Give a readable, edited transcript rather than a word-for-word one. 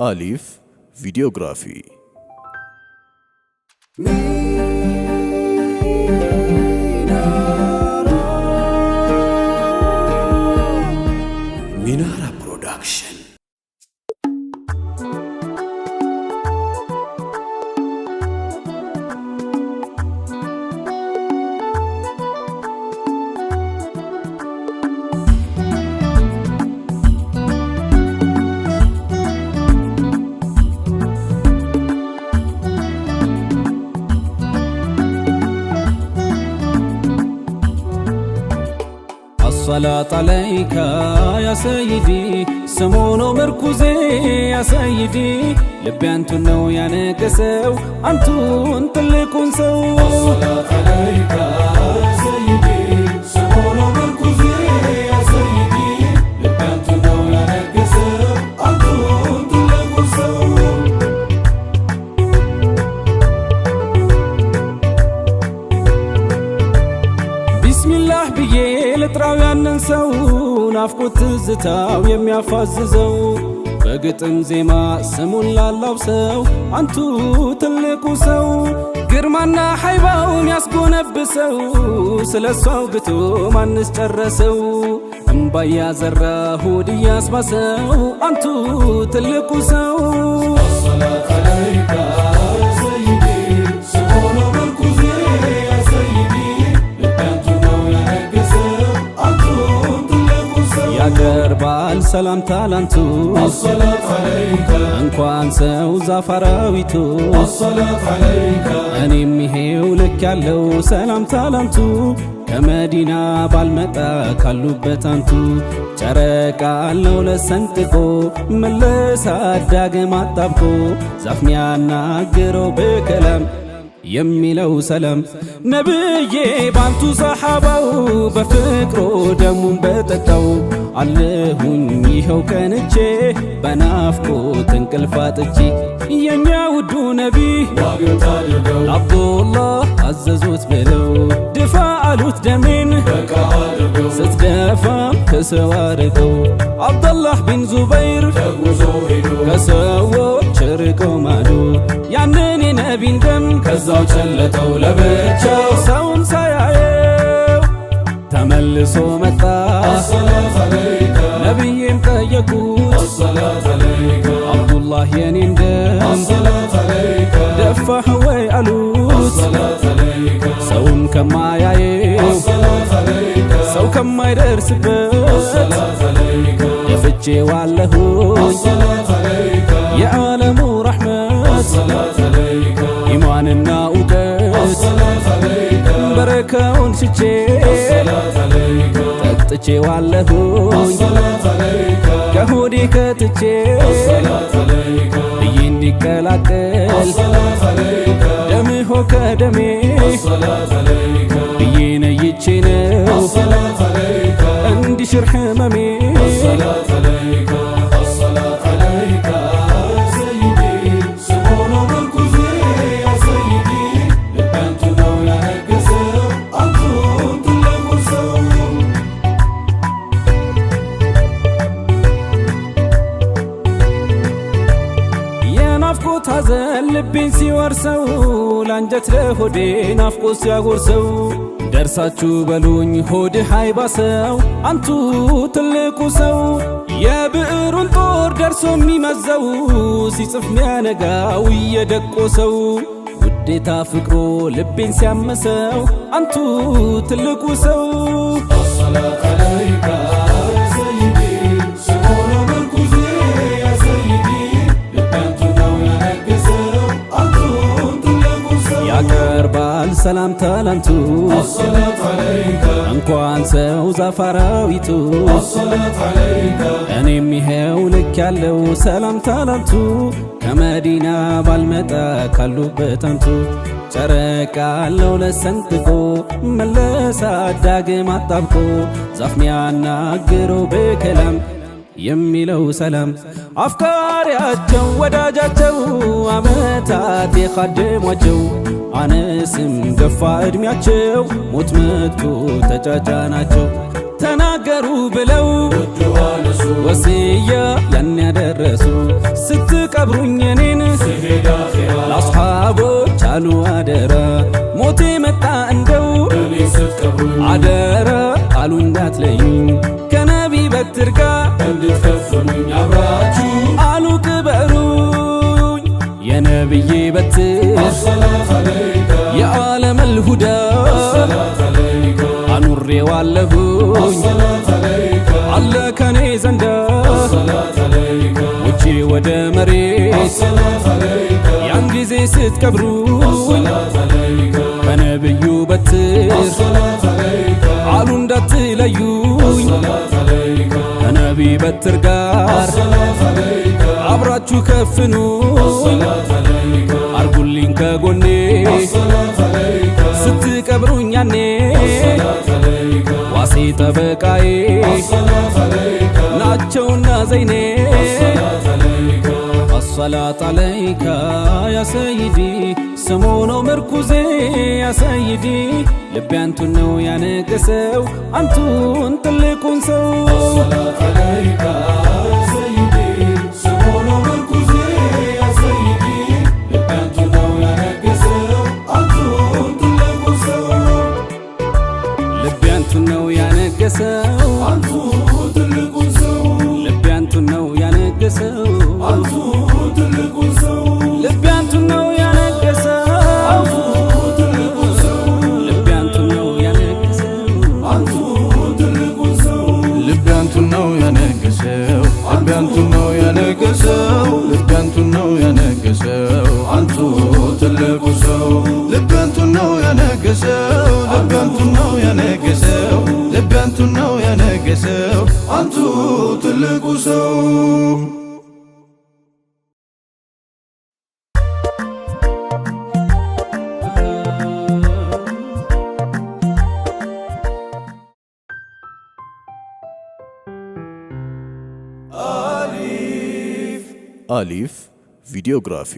አሊፍ ቪዲዮግራፊ ሚናራ ፕሮዳክሽን الصلاة عليك يا سيدي سمونو مركوزي يا سيدي لبي انتو نو يا نكسو انتو انتلكون سو الصلاة عليك يا سيدي سمونو مركوزي يا سيدي لبي انتو نو يا نكسو انتو انتلكون سو بسم الله بيه ልጥራው ያንን ሰው ናፍቆት ትዝታው የሚያፋዝዘው በግጥም ዜማ ስሙን ላላው ሰው አንቱ ትልቁ ሰው ግርማና ኃይባውን ያስጎነብሰው ስለሷ አውግቶ ማንስ ጨረሰው እምባ ያዘራ ሆድ ያስባሰው አንቱ ትልቁ ሰው الصلاة عليك يا سيدي سمونو مركوزي يا سيدي لبي انتو نو يا نكسو ያቀርባል ሰላምታ ላንቱ الصلاة عليك እንኳን ሰው ዛፋራዊቱ الصلاة عليك እኔም ይሄው ልክ ያለው ሰላምታ ላንቱ ከመዲና ባልመጣ ካሉበት አንቱ ጨረቃ ነው ለሰንጥቆ መለሳ ዳግም አጣብቆ ዛፍ ሚያናግረው በከላም የሚለው ሰላም ነብዬ ባንቱ ሰሓባው በፍቅሮ ደሙን በጠጣው አለሁኝ ይኸው ቀንቼ በናፍቆት እንቅልፍ አጥቼ የኛ ውዱ ነቢ ዋግታ አድርገው አብዱላህ አዘዙት ብለው ድፋ አሉት ደሜን በቃ አድርገው ስትደፋም ከሰው አርቀው አብዱላህ ቢን ዙበይር ተጉዞ ሄዶ ከሰዎች ርቀው ማዶ ያንን የነቢን ደም ከዛው ጨለጠው ለብቻው ሰውም ሳያየው ተመልሶ መጣ الصلاة عليك ነቢዬም ጠየቁት الصلاة عليك አብዱላህ የኔን ደም الصلاة عليك ደፋህ ወይ አሉት الصلاة عليك ሰውም ከማያየው الصلاة عليك ሰው ከማይደርስበት الصلاة عليك ደፍቼ ዋለሁኝ الصلاة عليك የዓለሙ ረሕመት الصلاة عليك ኢማንና እውቀት الصلاة عليك በረካውን ሽቼ الصلاة عليك ጠጥቼ ዋለሁኝ الصلاة عليك ከሆዴ ከትቼ الصلاة عليك ብዬ እንዲቀላቀል الصلاة عليك ደምሆ ከደሜ الصلاة عليك ብዬ ነይቼ ነው الصلاة عليك እንዲሽር ሕመሜ الصلاة عليك الصلاة عليك يا سيدي سمونو مركوزي يا سيدي لبي انتو نو يا نكسو انتو تلقو سو የናፍቆት ሐዘን ልቤን ሲወርሰው ላንጀት ለሆዴ ናፍቆት ሲያጎርሰው ደርሳችሁ በሉኝ ሆድህ አይባሰው አንቱ ትልቁ ሰው የብዕሩን ጦር ደርሶ የሚመዘው ሲጽፍ ሚያነጋው እየደቆሰው ውዴታ ፍቅሮ ልቤን ሲያመሰው አንቱ ትልቁ ሰው الصلاة عليك يا سيدي سمونو مركوزي يا سيدي لبي انتو نو يا نكسو انتو تلقو سو ያቀርባል ሰላምታ ላንቱ الصلاة عليك እንኳን ሰው ዛፋራዊቱ الصلاة عليك እኔም ይሄው ልክ ያለው ሰላምታ ላንቱ ከመዲና ባልመጣ ካሉበት አንቱ ጨረቃ ነው ለሰንጥቆ መለሳ ዳግም አጣብቆ ዛፍ ሚያናግረው በከላም የሚለው ሰላም አፍቃሪያቸው ወዳጃቸው አመታት የኻደሟቸው አነስም ገፋ ዕድሜያቸው ሞት መጥቶ ተጫጫናቸው ተናገሩ ብለው ወስያ ያን ያደረሱ ስትቀብሩኝ እኔን ለአስሓቦች አሉ አደራ ሞቴ መጣ እንደው አደራ አሉ እንዳትለዩኝ ከነቢ በትር ጋር እንድትከፍሉኝ አብራችሁ አሉ ቅበሩኝ የነብዬ በትር አሰላት አለይከ የዓለም አልሁዳ አሰላት አለይከ አኑሬዋለሁኝ አሰላት አለይከ አለ ከኔ ዘንዳ አሰላት አለይከ ውጪ ወደ መሬት አሰላት አለይከ ያን ጊዜ ስትቀብሩኝ አሰላት አለይከ ከነብዩ በትር አሰላት አለይከ አሉ እንዳትለዩኝ አሰላት አለይከ ከነቢ በትር ጋር አሰላት አለይከ አብራችሁ ከፍኑኝ አሰላት አለይከ አርጉልኝ ከጎኔ አሰላት አለይከ ስትቀብሩኝ ያኔ አሰላት አለይከ ዋሴ ጠበቃዬ አሰላት አለይከ ናቸውና ዘይኔ አሰላት አለይከ አሰላት አለይከ ያ ሰይዲ ስሙ ነው ምርኩዜ ያ ሰይዲ ልቤ አንቱን ነው ያነገሰው አንቱን ትልቁን ሰው አሰላት አለይከ ሰይዲ ስሙ ነው ምርኩዜ ያ ሰይዲ ልቤ አንቱን ነው ያነገሰው አንቱን ትልቁን ሰው ልቤ አንቱን ነው ያነገሰው አንቱን ትልቁን ሰው ልቤ አንቱን ነው ያነገሰው አንቱን ትልቁን ሰው ልቤ አንቱን ነው ያነገሰው አንቱን ትልቁን ሰው ልቤ አንቱን ነው ያነገሰው አንቱን ትልቁን ሰው ልቤ አንቱን ነው ያነገሰው ልቤ አንቱን ነው ያነገሰው ልቤ አንቱን ነው ያነገሰው አንቱ ትልቁ ሰው ልቤ አንቱን ነው ያነገሰው ልቤ አንቱን ነው ያነገሰው ልቤ አንቱን ነው ያነገሰው አንቱ ትልቁ ሰው አሊፍ ቪዲዮግራፊ